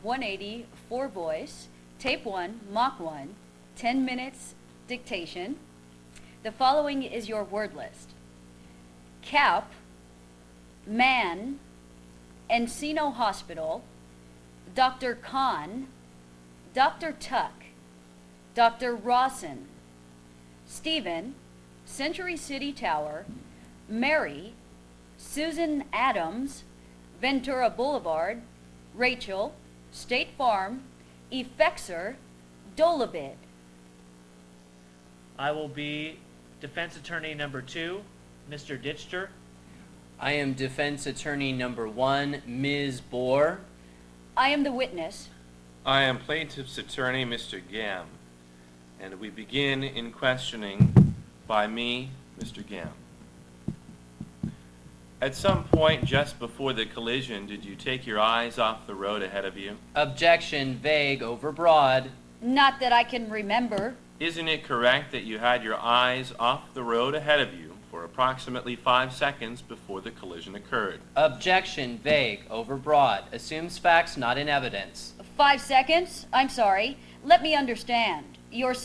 180 for voice, tape 1, Mach 1, 10 minutes dictation. The following is your word list. Cap, man, Encino Hospital, Dr. Khan, Dr. Tuck, Dr. Rawson, Stephen, Century City Tower, Mary, Susan Adams, Ventura Boulevard, Rachel, State Farm, Effexor, Dolabid. I will be defense attorney number 2, Mr. Ditchter. I am defense attorney number 1, Ms. Bohr. I am the witness. I am plaintiff's attorney, Mr. Gam, and we begin in questioning by me, Mr. Gam. At some point just before the collision, did you take your eyes off the road ahead of you? Objection, vague, overbroad. Not that I can remember. Isn't it correct that you had your eyes off the road ahead of you for approximately 5 seconds before the collision occurred? Objection, vague, overbroad. Assumes facts not in evidence. 5 seconds? I'm sorry. Let me understand. You're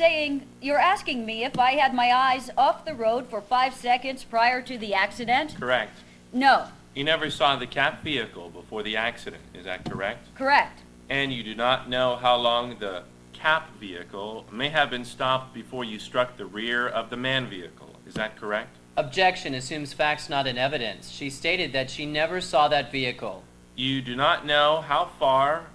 asking me if I had my eyes off the road for 5 seconds prior to the accident? Correct. No. You never saw the CAP vehicle before the accident, is that correct? Correct. And you do not know how long the CAP vehicle may have been stopped before you struck the rear of the man vehicle, is that correct? Objection, assumes facts not in evidence. She stated that she never saw that vehicle. You do not know how far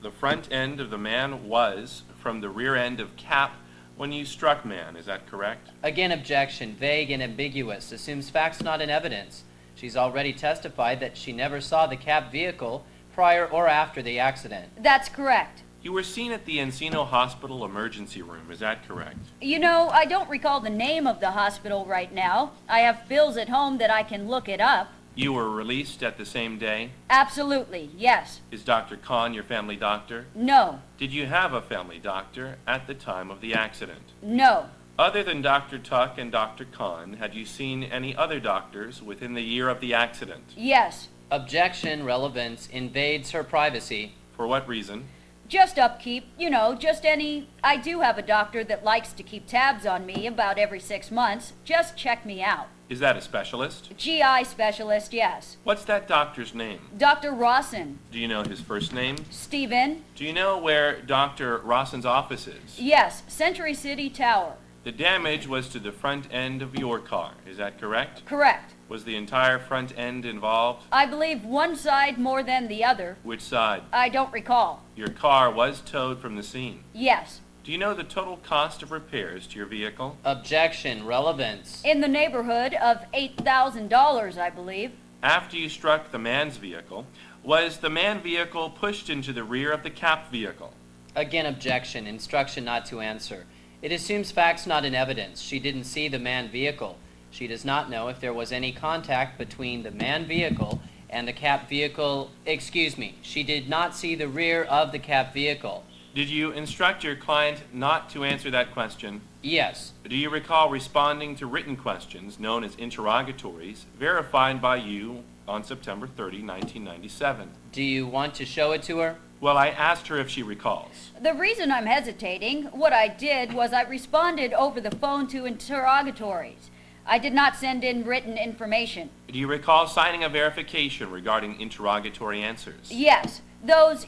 the front end of the man was from the rear end of CAP when you struck man, is that correct? Again, objection, vague and ambiguous. Assumes facts not in evidence. She's already testified that she never saw the CAP vehicle prior or after the accident. That's correct. You were seen at the Encino Hospital emergency room, is that correct? You know, I don't recall the name of the hospital right now. I have bills at home that I can look it up. You were released at the same day? Absolutely, yes. Is Dr. Khan your family doctor? No. Did you have a family doctor at the time of the accident? No. Other than Dr. Tuck and Dr. Khan, had you seen any other doctors within the year of the accident? Yes. Objection, relevance, invades her privacy. For what reason? Just upkeep, you know, just any. I do have a doctor that likes to keep tabs on me about every 6 months. Just check me out. Is that a specialist? GI specialist, yes. What's that doctor's name? Dr. Rawson. Do you know his first name? Stephen. Do you know where Dr. Rawson's office is? Yes, Century City Tower. The damage was to the front end of your car, is that correct? Correct. Was the entire front end involved? I believe one side more than the other. Which side? I don't recall. Your car was towed from the scene. Yes. Do you know the total cost of repairs to your vehicle? Objection, relevance. In the neighborhood of $8,000, I believe. After you struck the man's vehicle, was the man vehicle pushed into the rear of the CAP vehicle? Again, objection, instruction not to answer. It assumes facts not in evidence. She didn't see the man vehicle. She does not know if there was any contact between the man vehicle and the CAP vehicle. Excuse me, she did not see the rear of the CAP vehicle. Did you instruct your client not to answer that question? Yes. Do you recall responding to written questions known as interrogatories verified by you on September 30, 1997? Do you want to show it to her? Well, I asked her if she recalls. The reason I'm hesitating, what I did was I responded over the phone to interrogatories. I did not send in written information. Do you recall signing a verification regarding interrogatory answers? Yes.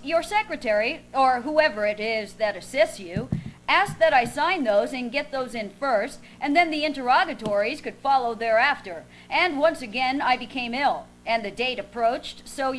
Your secretary, or whoever it is that assists you, asked that I sign those and get those in first, and then the interrogatories could follow thereafter. And once again, I became ill, and the date approached, so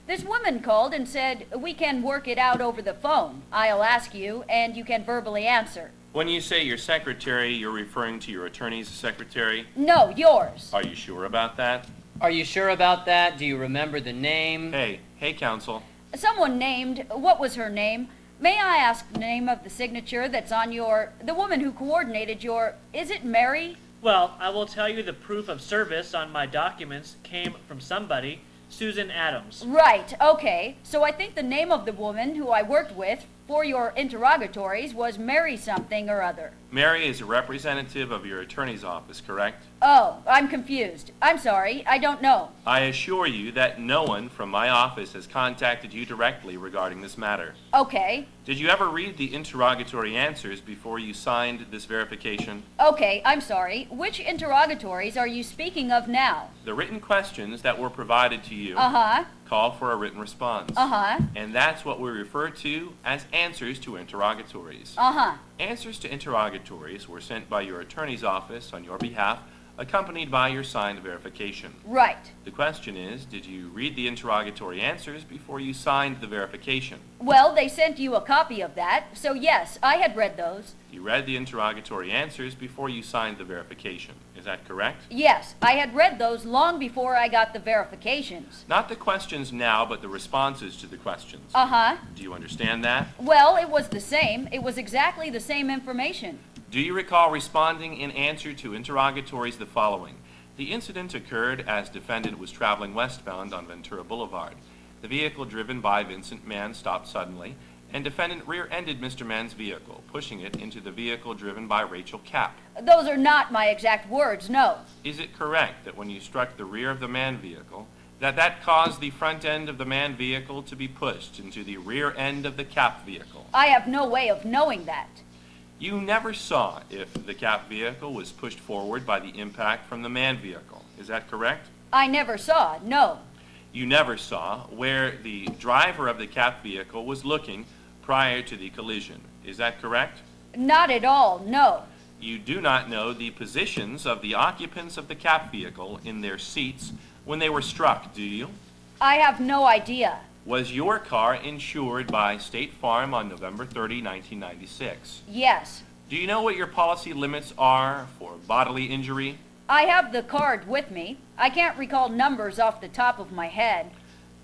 this woman called and said, we can work it out over the phone. I'll ask you, and you can verbally answer. When you say your secretary, you're referring to your attorney's secretary? No, yours. Are you sure about that? Are you sure about that? Do you remember the name? Hey, counsel. Someone named, what was her name? May I ask the name of the signature that's on the woman who coordinated is it Mary? Well, I will tell you the proof of service on my documents came from somebody, Susan Adams. Right, okay. So I think the name of the woman who I worked with for your interrogatories was Mary something or other. Mary is a representative of your attorney's office, correct? Oh, I'm confused. I'm sorry, I don't know. I assure you that no one from my office has contacted you directly regarding this matter. Okay, Did you ever read the interrogatory answers before you signed this verification? okay, I'm sorry. Which interrogatories are you speaking of now? The written questions that were provided to you Uh-huh, call for a written response. uh-huh, And that's what we refer to as answers to interrogatories. uh-huh. Answers to interrogatories were sent by your attorney's office on your behalf, accompanied by your signed verification. Right. The question is, did you read the interrogatory answers before you signed the verification? Well, they sent you a copy of that, so yes, I had read those. You read the interrogatory answers before you signed the verification. Is that correct? Yes, I had read those long before I got the verifications. Not the questions now, but the responses to the questions. Uh-huh. Do you understand that? Well, it was the same. It was exactly the same information. Do you recall responding in answer to interrogatories the following? The incident occurred as defendant was traveling westbound on Ventura Boulevard. The vehicle driven by Vincent Mann stopped suddenly, and defendant rear-ended Mr. Mann's vehicle, pushing it into the vehicle driven by Rachel Kapp. Those are not my exact words, no. Is it correct that when you struck the rear of the Mann vehicle, that caused the front end of the Mann vehicle to be pushed into the rear end of the Kapp vehicle? I have no way of knowing that. You never saw if the Kapp vehicle was pushed forward by the impact from the Mann vehicle. Is that correct? I never saw, no. You never saw where the driver of the Kapp vehicle was looking prior to the collision. Is that correct? Not at all, no. You do not know the positions of the occupants of the Kapp vehicle in their seats when they were struck, do you? I have no idea. Was your car insured by State Farm on November 30, 1996? Yes. Do you know what your policy limits are for bodily injury? I have the card with me. I can't recall numbers off the top of my head.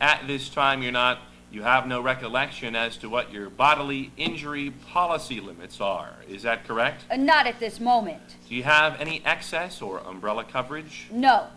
At this time, you have no recollection as to what your bodily injury policy limits are. Is that correct? Not at this moment. Do you have any excess or umbrella coverage? No.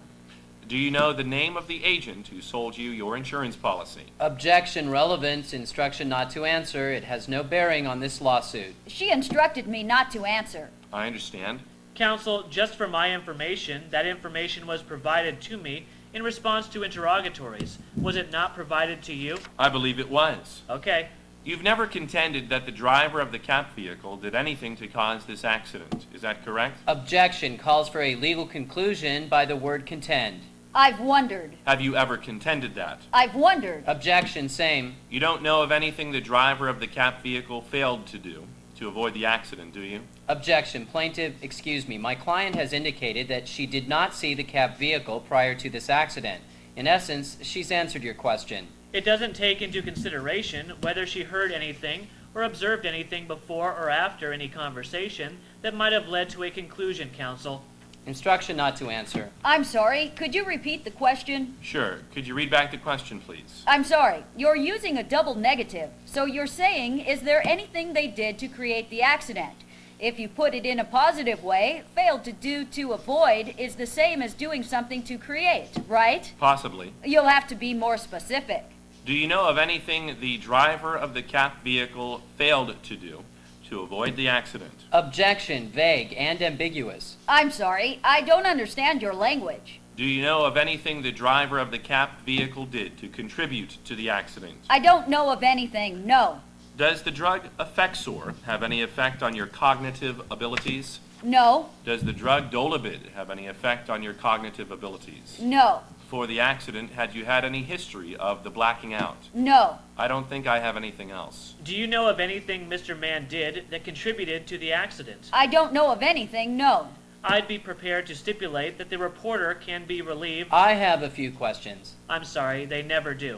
Do you know the name of the agent who sold you your insurance policy? Objection, relevance, instruction not to answer. It has no bearing on this lawsuit. She instructed me not to answer. I understand. Counsel, just for my information, that information was provided to me in response to interrogatories. Was it not provided to you? I believe it was. Okay. You've never contended that the driver of the Kapp vehicle did anything to cause this accident. Is that correct? Objection calls for a legal conclusion by the word contend. I've wondered. Have you ever contended that? I've wondered. Objection, same. You don't know of anything the driver of the Kapp vehicle failed to do to avoid the accident, do you? Objection, plaintiff, excuse me. My client has indicated that she did not see the cab vehicle prior to this accident. In essence, she's answered your question. It doesn't take into consideration whether she heard anything or observed anything before or after any conversation that might have led to a conclusion, counsel. Instruction not to answer. I'm sorry, could you repeat the question? Sure. Could you read back the question, please? I'm sorry, you're using a double negative. So you're saying, is there anything they did to create the accident? If you put it in a positive way, failed to do to avoid is the same as doing something to create, right? Possibly. You'll have to be more specific. Do you know of anything the driver of the Kapp vehicle failed to do to avoid the accident? Objection, vague and ambiguous. I'm sorry, I don't understand your language. Do you know of anything the driver of the Kapp vehicle did to contribute to the accident? I don't know of anything, no. Does the drug Effexor have any effect on your cognitive abilities? No, Does the drug Dolabid have any effect on your cognitive abilities? no, Before the accident, had you had any history of the blacking out? no. I don't think I have anything else. Do you know of anything Mr. Mann did that contributed to the accident? I don't know of anything, no. I'd be prepared to stipulate that the reporter can be relieved. I have a few questions. I'm sorry, they never do.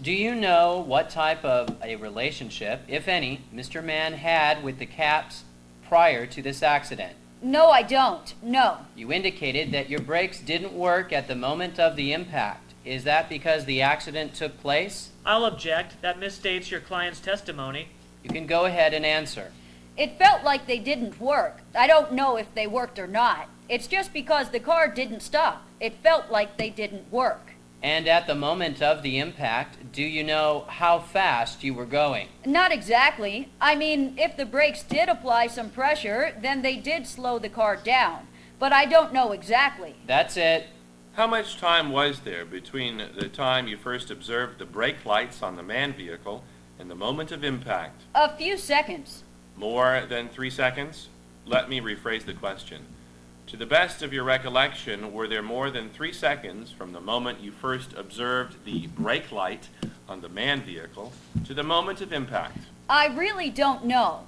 Do you know what type of a relationship, if any, Mr. Mann had with the Capps prior to this accident? No, I don't, no. You indicated that your brakes didn't work at the moment of the impact. Is that because the accident took place? I'll object. That misstates your client's testimony. You can go ahead and answer. It felt like they didn't work. I don't know if they worked or not. It's just because the car didn't stop. It felt like they didn't work. And at the moment of the impact, do you know how fast you were going? Not exactly. I mean, if the brakes did apply some pressure, then they did slow the car down. But I don't know exactly. That's it. How much time was there between the time you first observed the brake lights on the manned vehicle and the moment of impact? A few seconds. More than 3 seconds? Let me rephrase the question. To the best of your recollection, were there more than 3 seconds from the moment you first observed the brake light on the manned vehicle to the moment of impact? I really don't know.